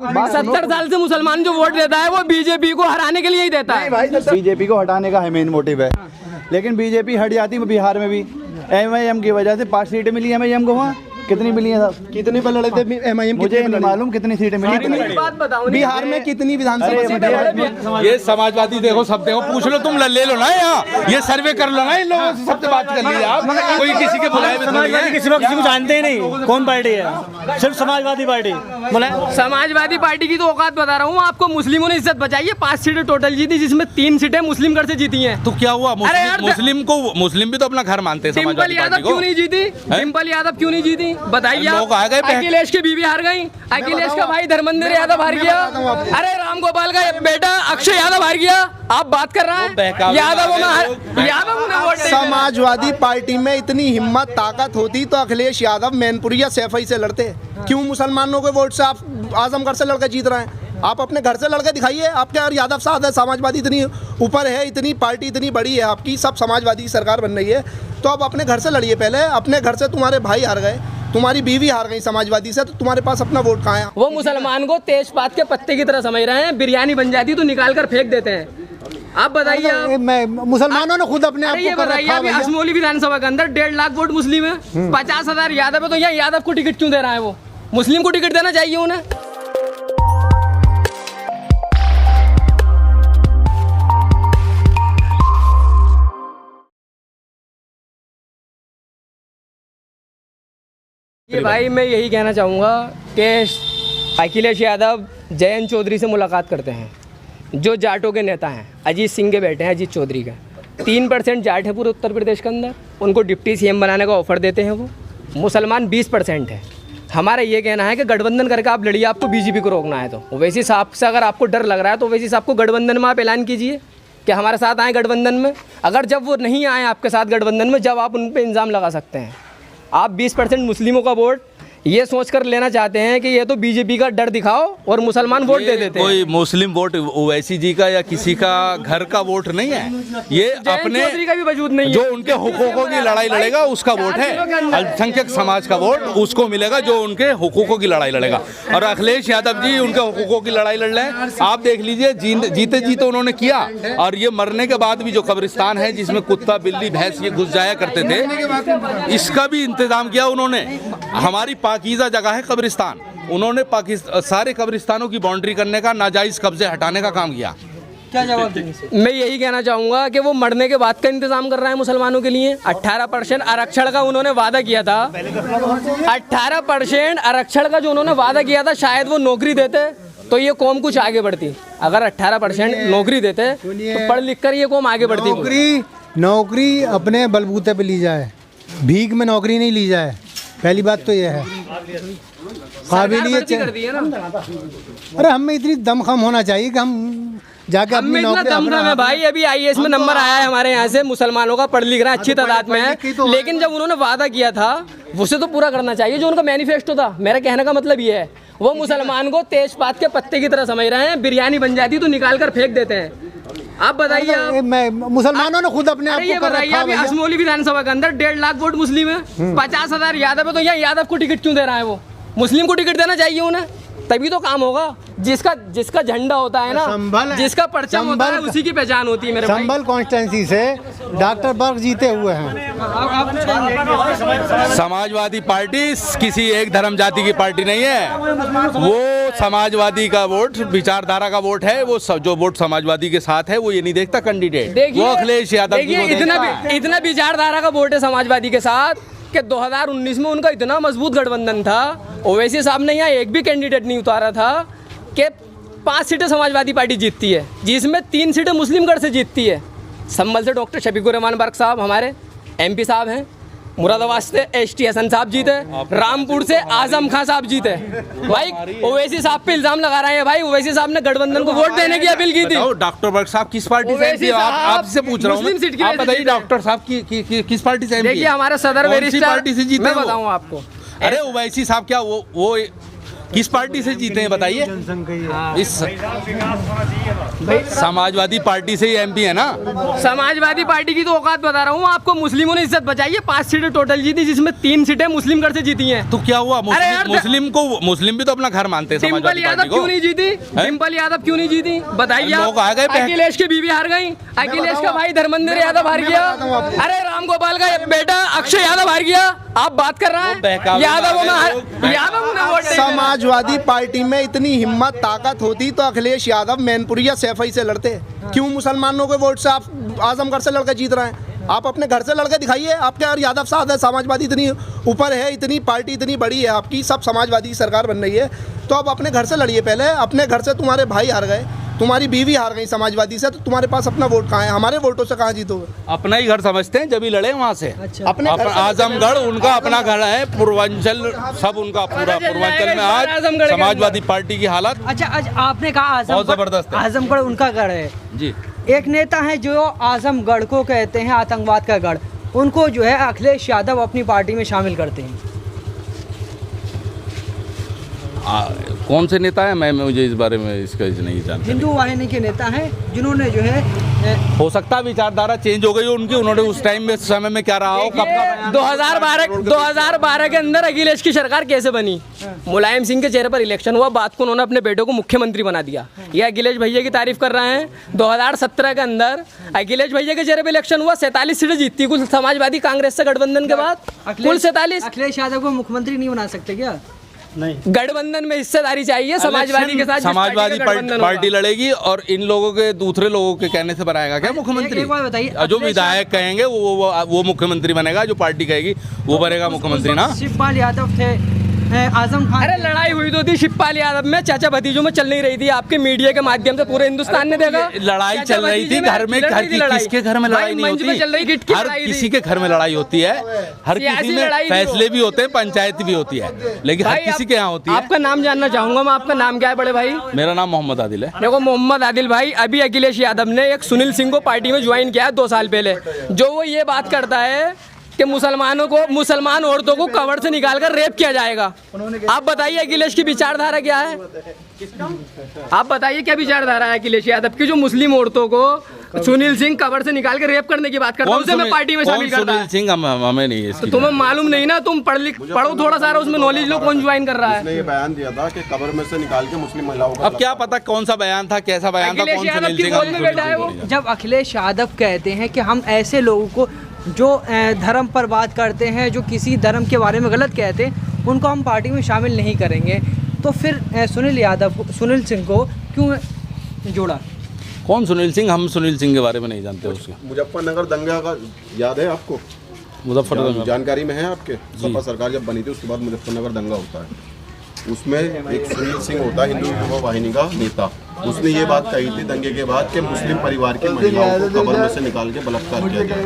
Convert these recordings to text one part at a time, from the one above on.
70 साल से मुसलमान जो वोट देता है वो बीजेपी को हराने के लिए ही देता है। बीजेपी को हटाने का है मेन मोटिव है, लेकिन बीजेपी हट जाती बिहार में भी एमआईएम की वजह से 5 सीटें मिली एमआईएम को। वहाँ कितनी मिली है साहब? कितनी पर लड़े थे एमआईएम? मुझे नहीं मालूम कितनी सीटें मिली बिहार में, कितनी विधानसभा। ये समाजवादी देखो, सब देखो, पूछ लो, तुम ले लो ना, यहाँ ये सर्वे कर लो ना, इन लोगों से सबसे बात कर लीजिए आप। कोई किसी के बुलाए समाजवादी किसी को जानते ही नहीं कौन पार्टी है, सिर्फ समाजवादी पार्टी। समाजवादी पार्टी की तो औकात बता रहा हूँ आपको। मुस्लिमों ने इज्जत बचाई है, 5 सीटें टोटल जीती, जिसमें 3 सीटें मुस्लिम घर से जीती हैं। तो क्या हुआ? मुस्लिम भी तो अपना घर मानते हैं। डिम्पल यादव क्यों नहीं जीती? डिम्पल यादव क्यों नहीं जीती बताइए आप? अखिलेश की बीवी हार गई, अखिलेश का भाई धर्मेंद्र यादव हार गया, अरे राम गोपाल का बेटा अक्षय यादव हार गया। आप बात कर रहे हैं यादव ने वोट। समाजवादी पार्टी में इतनी हिम्मत ताकत होती तो अखिलेश यादव मैनपुरी या सैफई से लड़ते। क्यों मुसलमानों के वोट से आप आजमगढ़ से लड़के जीत रहे हैं? आप अपने घर से लड़के दिखाइए। आप क्या यादव साथ है? समाजवादी इतनी ऊपर है, इतनी पार्टी इतनी बड़ी है आपकी, सब समाजवादी की सरकार बन रही है, तो आप अपने घर से लड़िए। पहले अपने घर से तुम्हारे भाई हार गए, तुम्हारी बीवी हार गई समाजवादी से, तो तुम्हारे पास अपना वोट कहाँ है? वो मुसलमान को तेजपात के पत्ते की तरह समझ रहे हैं, बिरयानी बन जाती तो निकाल कर फेंक देते हैं। आप बताइए, मुसलमानों ने खुद अपने आप को कर रखा है। असमोली विधानसभा के अंदर 1.5 लाख वोट मुस्लिम है, 50,000 यादव है, तो यहाँ यादव को टिकट क्यों दे रहा है? वो मुस्लिम को टिकट देना चाहिए उन्हें। ये भाई मैं यही कहना चाहूँगा कि अखिलेश यादव जयंत चौधरी से मुलाकात करते हैं, जो जाटों के नेता हैं। अजीत सिंह के बेटे हैं, अजीत चौधरी का 3% जाट है पूरे उत्तर प्रदेश के अंदर, उनको डिप्टी सीएम बनाने का ऑफर देते हैं। वो मुसलमान 20% है। हमारा ये कहना है कि गठबंधन करके आप लड़िए, आपको बीजेपी को रोकना है तो। वैसे साहब से अगर आपको डर लग रहा है तो वैसे साहब को गठबंधन में आप ऐलान कीजिए कि हमारे साथ आए गठबंधन में। अगर जब वो नहीं आए आपके साथ गठबंधन में, जब आप उन पर इल्ज़ाम लगा सकते हैं। आप 20% मुस्लिमों का वोट ये सोचकर लेना चाहते हैं कि ये तो बीजेपी का डर दिखाओ और मुसलमान वोट दे देते हैं। कोई मुस्लिम वोट ओवैसी जी का या किसी का घर का वोट नहीं है, ये अपने का भी वजूद नहीं है। जो उनके हुकूकों की लड़ाई लड़ेगा उसका वोट है। अल्पसंख्यक समाज का वोट उसको मिलेगा जो उनके हुकूकों की लड़ाई लड़ेगा। और अखिलेश यादव जी उनके हुकूकों की लड़ाई लड़ रहे हैं। आप देख लीजिए, जीते जी तो उन्होंने किया, और ये मरने के बाद भी जो कब्रिस्तान है जिसमें कुत्ता बिल्ली भैंस ये घुस जाया करते थे, इसका भी इंतजाम किया उन्होंने। हमारी पाकीज़ा जगह है कब्रिस्तान, उन्होंने सारे कब्रिस्तानों की बाउंड्री करने का, नाजायज़ कब्जे हटाने का काम किया। क्या जवाब देंगे? मैं यही कहना चाहूँगा कि वो मरने के बाद का इंतजाम कर रहा है मुसलमानों के लिए। 18% आरक्षण का उन्होंने वादा किया था, 18% आरक्षण का जो उन्होंने वादा किया था, शायद वो नौकरी देते तो ये कौम कुछ आगे बढ़ती। अगर 18% नौकरी देते तो पढ़ लिख कर ये कौम आगे बढ़ती। नौकरी अपने बलबूते पे ली जाए, भीख में नौकरी नहीं ली जाए। पहली बात तो ये है, काबिलियत। अरे हम में इतनी दमखम होना चाहिए कि हम जाके अपनी नौकरी है भाई। अभी IAS में नंबर आया है हमारे यहाँ से, मुसलमानों का पढ़ लिख रहा है अच्छी तादाद में है, लेकिन जब उन्होंने वादा किया था उसे तो पूरा करना चाहिए जो उनका मैनिफेस्टो था। मेरा कहने का मतलब ये है, वो मुसलमान को तेजपात के पत्ते की तरह समझ रहे हैं, बिरयानी बन जाती तो निकाल कर फेंक देते हैं। आप बताइए, मुसलमानों ने खुद अपने आप को बताइए। अभी असमोली विधानसभा के अंदर 1.5 लाख वोट मुस्लिम है, 50,000 यादव है, तो यहाँ यादव को टिकट क्यों दे रहा है? वो मुस्लिम को टिकट देना चाहिए उन्हें, तभी तो काम होगा। जिसका झंडा होता है ना, जिसका परचम होता है, उसी की पहचान होती है। मेरे भाई संभल कॉन्स्टिट्यूंसी से डॉक्टर बर्ग जीते हुए हैं। समाजवादी पार्टी किसी एक धर्म जाति की पार्टी नहीं है, वो समाजवादी का वोट, विचारधारा का वोट है। वो जो वोट समाजवादी के साथ है वो ये नहीं देखता कैंडिडेट, वो अखिलेश यादव जी को इतना विचारधारा का वोट है समाजवादी के साथ कि 2019 में उनका इतना मजबूत गठबंधन था, ओवैसी साहब ने यहाँ एक भी कैंडिडेट नहीं उतारा था कि 5 सीटें समाजवादी पार्टी जीतती है, जिसमें 3 सीटें मुस्लिम गढ़ से जीतती है। संभल से डॉक्टर शफीकुर रहमान बर्क साहब हमारे MP साहब हैं, मुरादाबाद से ST हसन साहब जीते, रामपुर से आजम खान साहब जीते। भाई ओवैसी साहब पे इल्जाम लगा रहे हैं। भाई ओवैसी साहब ने गठबंधन को वोट देने की अपील की थी। डॉक्टर बर्क साहब किस पार्टी से? आपसे पूछ रहा हूँ, आप बताइए डॉक्टर साहब किस पार्टी से? देखिए हमारे सदर पार्टी से जीते? मैं बताऊँ आपको। अरे ओवैसी साहब क्या वो किस पार्टी से जीते हैं बताइए? इस समाजवादी पार्टी से ही एमपी है ना। समाजवादी पार्टी की तो औकात बता रहा हूँ आपको। मुस्लिमों ने इज्जत बचाई है, 5 सीटें टोटल जीती, जिसमें 3 सीटें मुस्लिम घर से जीती हैं। तो क्या हुआ? अरे यार, मुस्लिम भी तो अपना घर मानते हैं। डिम्पल समाजवादी यादव पार्टी क्यों को नहीं जीती? डिम्पल यादव क्यों नहीं जीती बताइए आप। लोग आ गए अखिलेश की बीवी हार गई, अखिलेश का भाई धर्मेंद्र यादव हार गया, अरे राम गोपाल का बेटा अक्षय यादव हार गया। आप बात कर रहे हैं यादव ने वोट नहीं दिया। समाजवादी पार्टी में इतनी हिम्मत ताकत होती तो अखिलेश यादव मैनपुरी या सैफई से लड़ते। क्यों मुसलमानों के वोट से आप आजमगढ़ से लड़कर जीत रहे हैं? आप अपने घर से लड़के दिखाइए। आपके और यादव साथ है, समाजवादी इतनी ऊपर है, इतनी पार्टी इतनी बड़ी है आपकी, सब समाजवादी की सरकार बन रही है, तो आप अपने घर से लड़िए। पहले अपने घर से तुम्हारे भाई हार गए, तुम्हारी बीवी हार गई समाजवादी से, तो तुम्हारे पास अपना वोट कहाँ है? हमारे वोटों से कहाँ जीतोगे? अपना ही घर समझते हैं, जब ही लड़े वहाँ से। अपने घर से आजमगढ़ उनका अपना घर है, पूर्वांचल सब उनका पूरा पूर्वांचल में आज समाजवादी पार्टी की हालत अच्छा आपने कहा बहुत जबरदस्त है। आजमगढ़ उनका गढ़ है। जी। एक नेता है जो आजमगढ़ को कहते हैं आतंकवाद का गढ़, उनको जो है अखिलेश यादव अपनी पार्टी में शामिल करते हैं। कौन से नेता है? मैं मुझे इस बारे में इसका नहीं जानता। हिंदू वाहिनी के नेता हैं जिन्होंने जो है हो सकता है विचारधारा चेंज हो गई हो उनकी, उन्होंने उस टाइम में समय में क्या रहा हो, कब का 2012 के अंदर अखिलेश की सरकार कैसे बनी? मुलायम सिंह के चेहरे पर इलेक्शन हुआ, बाद को उन्होंने अपने बेटों को मुख्यमंत्री बना दिया। ये अखिलेश भैया की तारीफ कर रहे हैं। 2017 के अंदर अखिलेश भैया के चेहरे पर इलेक्शन हुआ, 47 सीटें जीतती कुल समाजवादी कांग्रेस से गठबंधन के बाद, कुल 47। अखिलेश यादव को मुख्यमंत्री नहीं बना सकते क्या? नहीं, गठबंधन में हिस्सेदारी चाहिए समाजवादी के साथ। समाजवादी पार्टी लड़ेगी और इन लोगों के दूसरे लोगों के कहने से बनाएगा क्या मुख्यमंत्री? एक बात बताइए, जो विधायक कहेंगे वो मुख्यमंत्री बनेगा, जो पार्टी कहेगी वो बनेगा मुख्यमंत्री ना। शिवपाल यादव थे, आजम खान। अरे लड़ाई हुई तो थी शिवपाल यादव में, चाचा भतीजों में चल नहीं रही थी। आपके मीडिया के माध्यम से पूरे हिंदुस्तान ने देखा लड़ाई चल रही थी घर में। किसके घर में लड़ाई नहीं होती? हर किसी के घर में लड़ाई होती है, हर किसी में फैसले भी होते हैं, पंचायत भी होती है, लेकिन हर किसी के यहाँ होती है। आपका नाम जानना चाहूंगा मैं, आपका नाम क्या है बड़े भाई? मेरा नाम मोहम्मद आदिल है। देखो मोहम्मद आदिल भाई, अभी अखिलेश यादव ने एक सुनील सिंह को पार्टी में ज्वाइन किया है 2 साल पहले, जो वो ये बात करता है कि मुसलमान औरतों को कवर से निकालकर रेप किया जाएगा। आप बताइए अखिलेश की विचारधारा क्या है? आप बताइए क्या विचारधारा है अखिलेश यादव की, जो मुस्लिम औरतों को सुनील सिंह कवर से निकाल कर रेप करने की बात करता है, उसे मैं पार्टी में शामिल करता है। सुनील सिंह हमें नहीं है, तो तुम्हें मालूम नहीं ना, तुम पढ़ो थोड़ा सारा, उसमें नॉलेज लो कौन ज्वाइन कर रहा है। ये बयान दिया था कि कब्र में से निकाल के मुस्लिम महिलाओं को। अब क्या पता कौन सा बयान था, कैसा बयान था, कौन सुनील सिंह? जब अखिलेश यादव कहते हैं कि हम ऐसे लोगों को जो धर्म पर बात करते हैं, जो किसी धर्म के बारे में गलत कहते हैं, उनको हम पार्टी में शामिल नहीं करेंगे, तो फिर सुनील सिंह को क्यों जोड़ा? कौन सुनील सिंह? हम सुनील सिंह के बारे में नहीं जानते। उसके मुजफ्फरनगर दंगा का याद है आपको? मुजफ्फरनगर जानकारी में है आपके? सपा सरकार जब बनी थी उसके बाद मुजफ्फरनगर दंगा होता है, उसमें एक सुनील सिंह होता है हिंदू युवा वाहिनी का नेता, उसने ये बात कही थी दंगे के बाद कि मुस्लिम परिवार की महिलाओं को कब्र में से निकाल के बलात्कार किया जाए।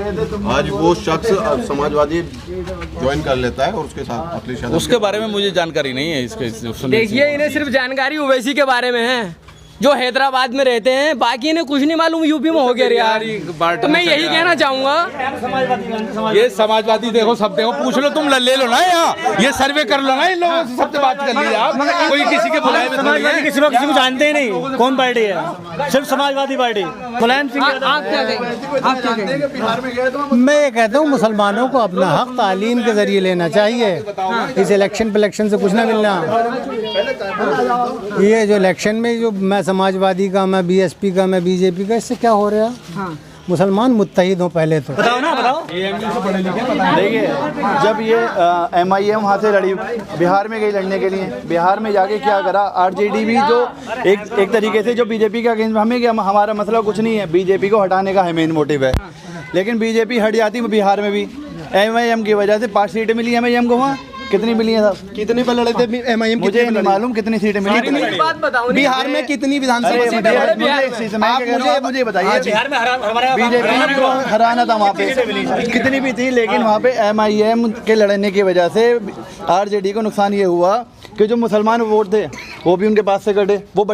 आज वो शख्स समाजवादी ज्वाइन कर लेता है और उसके साथ अखिलेश यादव। उसके बारे में मुझे जानकारी नहीं है। इसके देखिए, इन्हें सिर्फ जानकारी ओवैसी के बारे में है जो हैदराबाद में रहते हैं, बाकी इन्हें कुछ नहीं मालूम यूपी में हो गया यार। तो मैं यही कहना चाहूंगा, ये समाजवादी देखो, सब देखो, पूछ लो, तुम ले लो ना, यहाँ ये सर्वे कर लो ना, इन लोगों से सबसे बात कर लीजिए आप। कोई किसी के बुलाए में थोड़ी है। किसी को जानते ही नहीं कौन पार्टी है, सिर्फ समाजवादी पार्टी। मुलायम सिंह आप क्या कहेंगे? मैं ये कहता हूँ मुसलमानों को अपना हक तालीम के जरिए लेना चाहिए। इस इलेक्शन से कुछ ना मिलना। ये जो इलेक्शन में जो मैं समाजवादी का, मैं बीएसपी का, मैं बीजेपी का, इससे क्या हो रहा है? मुसलमान मुत्तहिद हों पहले तो। बताओ ना, बताओ। देखिए, जब ये MIM वहाँ से लड़ी, बिहार में गई लड़ने के लिए, बिहार में जाके क्या करा, RJD भी जो एक तरीके से जो बीजेपी का अगेंस्ट, हमें क्या, हमारा मसला कुछ नहीं है, बीजेपी को हटाने का है मेन मोटिव है, लेकिन बीजेपी हट जाती बिहार में भी MIM की वजह से 5 सीटें मिली MIM को। वहाँ कितनी मिली है साहब? कितनी पर लड़े थे MIM? मुझे नहीं मालूम कितनी सीटें मिली। बात बताओ, बिहार में कितनी विधानसभा सीटें? मुझे बताइए, बीजेपी को हराना था वहाँ पे, कितनी भी थी, लेकिन वहाँ पे MIM के लड़ने की वजह से RJD को नुकसान ये हुआ कि जो मुसलमान वोट थे वो भी उनके पास से कटे, वो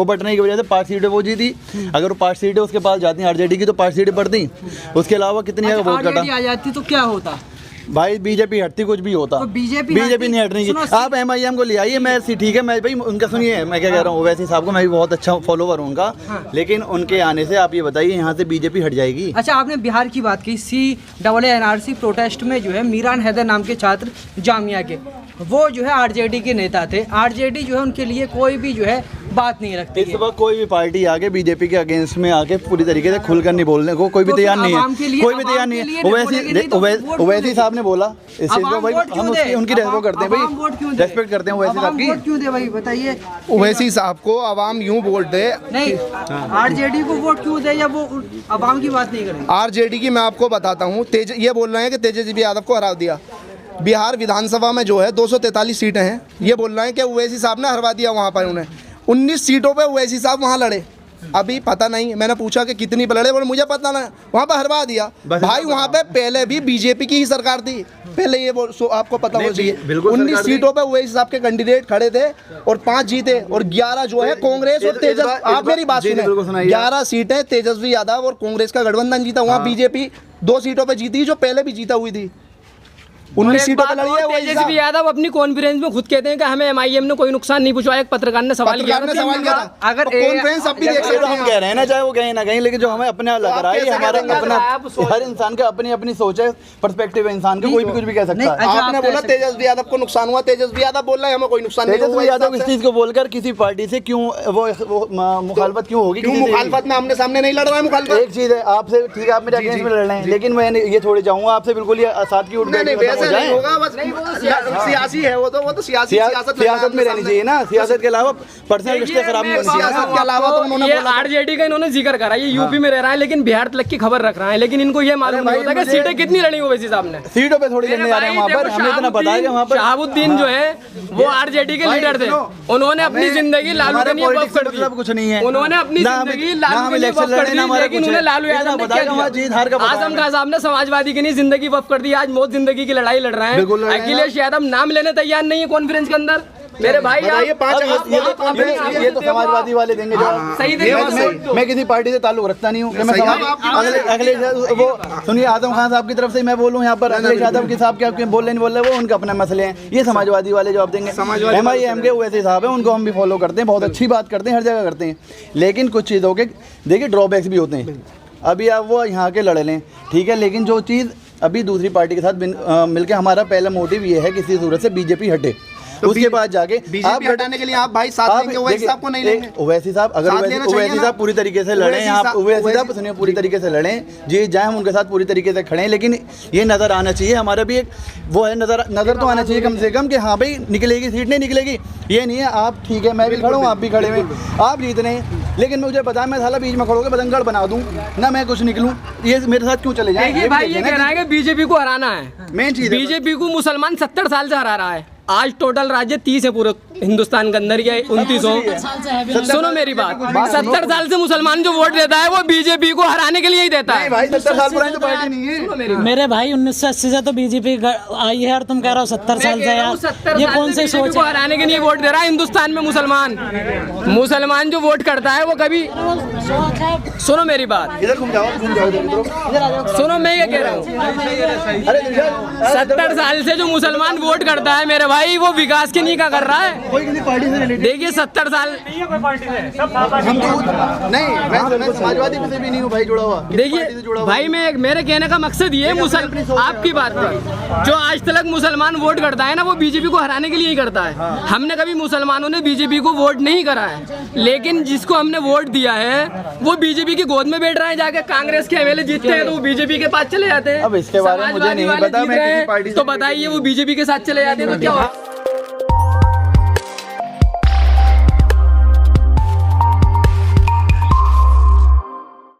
बटने की वजह से 5 सीटें वो जीती। अगर वो 5 सीटें उसके पास जाती RJD की तो 5 सीटें पड़ती, उसके अलावा कितनी वोट कटा आ जाती तो क्या होता? भाई बीजेपी हटती कुछ भी होता, तो बीजेपी नहीं हटनी सुनो, चाहिए। आप MIM को ले आइए, मैं ठीक है, मैं भाई उनका सुनिए, मैं क्या कह रहा हूँ, ओवैसी साहब को मैं भी बहुत अच्छा फॉलोवर हूँ उनका, लेकिन उनके आने से आप ये बताइए यहाँ से बीजेपी हट जाएगी? अच्छा, आपने बिहार की बात की, CAA-NRC प्रोटेस्ट में जो है मीरान हैदर नाम के छात्र जामिया के, वो जो है आरजेडी के नेता थे। आरजेडी जो है उनके लिए कोई भी जो है बात नहीं रखती इस वक्त कोई भी पार्टी आगे बीजेपी के अगेंस्ट में आके पूरी तरीके से खुलकर नहीं बोलने को कोई भी तैयार नहीं है, कोई भी तैयार नहीं है। ओवैसी साहब ने बोला इस चीज को, भाई हम उनकी रेस्पेक्ट करते हैं, भाई रेस्पेक्ट करते हैं ओवैसी साहब की। क्यों दे भाई बताइए? ओवैसी साहब को आवाम यूं वोट दे, नहीं आरजेडी को वोट क्यों दे, या वो आवाम की बात नहीं करें? आरजेडी की मैं आपको बताता हूँ, ये बोल रहे हैं कि तेजस्वी यादव को हरा दिया। बिहार विधानसभा में जो है 243 सीटें हैं, ये बोल रहे हैं कि ओवैसी साहब ने हरवा दिया वहाँ पर उन्हें। 19 सीटों पे ओवैसी साहब वहाँ लड़े, अभी पता नहीं, मैंने पूछा कि कितनी पे लड़े, बोले मुझे पता नहीं, वहाँ पे हरवा दिया। भाई वहाँ पे पहले भी बीजेपी की ही सरकार थी, पहले ये आपको पता होना चाहिए। 19 सीटों पे ओवैसी साहब के कैंडिडेट खड़े थे और 5 जीते, और 11 जो है कांग्रेस और तेजस्वी, आप मेरी बात सुने, 11 सीटें तेजस्वी यादव और कांग्रेस का गठबंधन जीता। वहाँ बीजेपी 2 सीटों पे जीती जो पहले भी जीता हुई थी। 19 सीटों पे लड़ी है तेजस्वी यादव अपनी कॉन्फ्रेंस में खुद कहते हैं कि हमें MIM ने कोई नुकसान नहीं पहुंचाया। एक पत्रकार ने सवाल किया अगर कॉन्फ्रेंस अब भी देख सकते हम कह रहे हैं ना, चाहे वो कहीं ना कहीं, लेकिन जो हमें अपने लग रहा है, हमारा अपना, हर इंसान का अपनी अपनी सोच है, पर्सपेक्टिव है इंसान का, कोई भी कुछ भी कह सकता है। आपने बोला तेजस्वी यादव को नुकसान हुआ, तेजस्वी यादव बोल रहा है हमें कोई नुकसान नहीं हुआ। तेजस्वी यादव इस चीज को बोलकर किसी पार्टी से क्यों वो मुखालफत क्यों होगी? क्यों मुखालफत में आमने सामने नहीं लड़ रहा है? मुखालफत एक चीज है, आपसे ठीक है, आप मेरे अगेंस्ट में लड़ रहे हैं, लेकिन मैं ये थोड़ी चाहूंगा आपसे बिल्कुल ये साथ की उठ नहीं होगा, बस सियासी है वो तो सियासत में रहनी चाहिए ना, सियासत के अलावा पर्सनल रिश्ते खराब नहीं होने चाहिए। सियासत के अलावा तो उन्होंने ये आरजेडी का इन्होंने जिक्र करा, ये यूपी में रह रहा है लेकिन बिहार तक की खबर रख रहा है, लेकिन इनको ये मालूम नहीं होता कि सीटें कितनी लड़ी ओवैसी साहब ने। सीटों पे थोड़ी लड़ने जा रहे हैं वहाँ पर, हमें इतना पता है कि वहाँ पर शहाबुद्दीन जो है वो आरजेडी के लीडर थे, उन्होंने अपनी जिंदगी लालू के लिए वक्फ कर दी। कुछ नहीं है, उन्होंने अपनी जिंदगी लालू के लिए वक्फ कर दी, लेकिन उन्हें लालू यादव ने क्या किया? आजम खान साहब ने समाजवादी के लिए जिंदगी वक्फ कर दी, आज मौत जिंदगी की लड़ाई लड़ रहे हैं। अखिलेश यादव नाम लेने तैयार नहीं है कॉन्फ्रेंस के अंदर। मेरे भाई ये तो समाजवादी वाले देंगे जवाब। सही देंगे। मैं किसी पार्टी से ताल्लुक रखता नहीं हूँ। अगले वो सुनिए, आजम खान साहब की तरफ से मैं बोलूँ यहाँ पर, अखिलेश यादव के साहब क्या बोल रहे नहीं बोल रहे, वो उनके अपने मसले हैं, ये समाजवादी वाले जवाब देंगे। MIM के वैसे साहब हैं, उनको हम भी फॉलो करते हैं, बहुत अच्छी बात करते हैं, हर जगह करते हैं, लेकिन कुछ चीज़ों के देखिए ड्रॉबैक्स भी होते हैं। अभी आप वो यहाँ के लड़ लें ठीक है, लेकिन जो चीज़ अभी दूसरी पार्टी के साथ मिलकर, हमारा पहला मोटिव ये है किसी सूरत से बीजेपी हटे, तो उसके बाद जाके बीजेपी हटाने के लिए आप भाई साथ लेंगे ओवैसी साहब को नहीं लेंगे? ओवैसी साहब अगर ओवैसी साहब पूरी तरीके से लड़े, आप ओवैसी साहब सुनिए पूरी तरीके से लड़ें जी, जाए हम उनके साथ पूरी तरीके से खड़े हैं, लेकिन ये नज़र आना चाहिए, हमारा भी एक वो है, नज़र तो आना चाहिए कम से कम कि हाँ भाई निकलेगी सीट, नहीं निकलेगी ये नहीं है। आप ठीक है, मैं भी खड़ा हूँ, आप भी खड़े हुए, आप जीत रहे हैं, लेकिन मुझे पता है मैं साला बीच में खड़ो के बदंगड़ बना दूँ ना, मैं कुछ निकलूँ, ये मेरे साथ क्यों चले जाए? भाई ये कह रहा है कि बीजेपी को हराना है, मेन चीज़ बीजेपी को मुसलमान 70 साल से हरा रहा है। आज टोटल राज्य 30 है पूरे हिंदुस्तान के अंदर, या 29 हो। सुनो मेरी बात, 70 साल से मुसलमान जो वोट देता है वो बीजेपी को हराने के लिए ही देता है। भाई 70 साल पुरानी तो पार्टी नहीं है मेरे भाई, 1980 से तो बीजेपी आई है और तुम कह रहे हो 70 साल से यार, ये कौन से सोच है? हराने के लिए वोट दे रहा है हिंदुस्तान में मुसलमान जो वोट करता है वो कभी, सुनो मेरी बात, इधर घूम जाओ, सुनो मैं ये कह रहा हूँ, 70 साल से जो मुसलमान वोट करता है मेरे भाई, वो विकास के नहीं का कर रहा है। कोई किसी पार्टी से रिलेटेड देखिए 70 साल हम तो नहीं, मैं समाजवादी से भी नहीं हूँ भाई जुड़ा हुआ। देखिए भाई, मेरे कहने का मकसद ये आपकी बात थी, जो आज तक मुसलमान वोट करता है ना, वो बीजेपी को हराने के लिए ही करता है। हमने कभी मुसलमानों ने बीजेपी को वोट नहीं करा है, लेकिन जिसको हमने वोट दिया है वो बीजेपी की गोद में बैठ रहा है, जाके कांग्रेस के एमएलए जीतते हैं तो वो बीजेपी के पास चले जाते हैं। अब इसके बारे में मुझे नहीं पता, मैं किसी पार्टी से तो बताइए वो बीजेपी के साथ चले जाते हैं तो क्या होगा?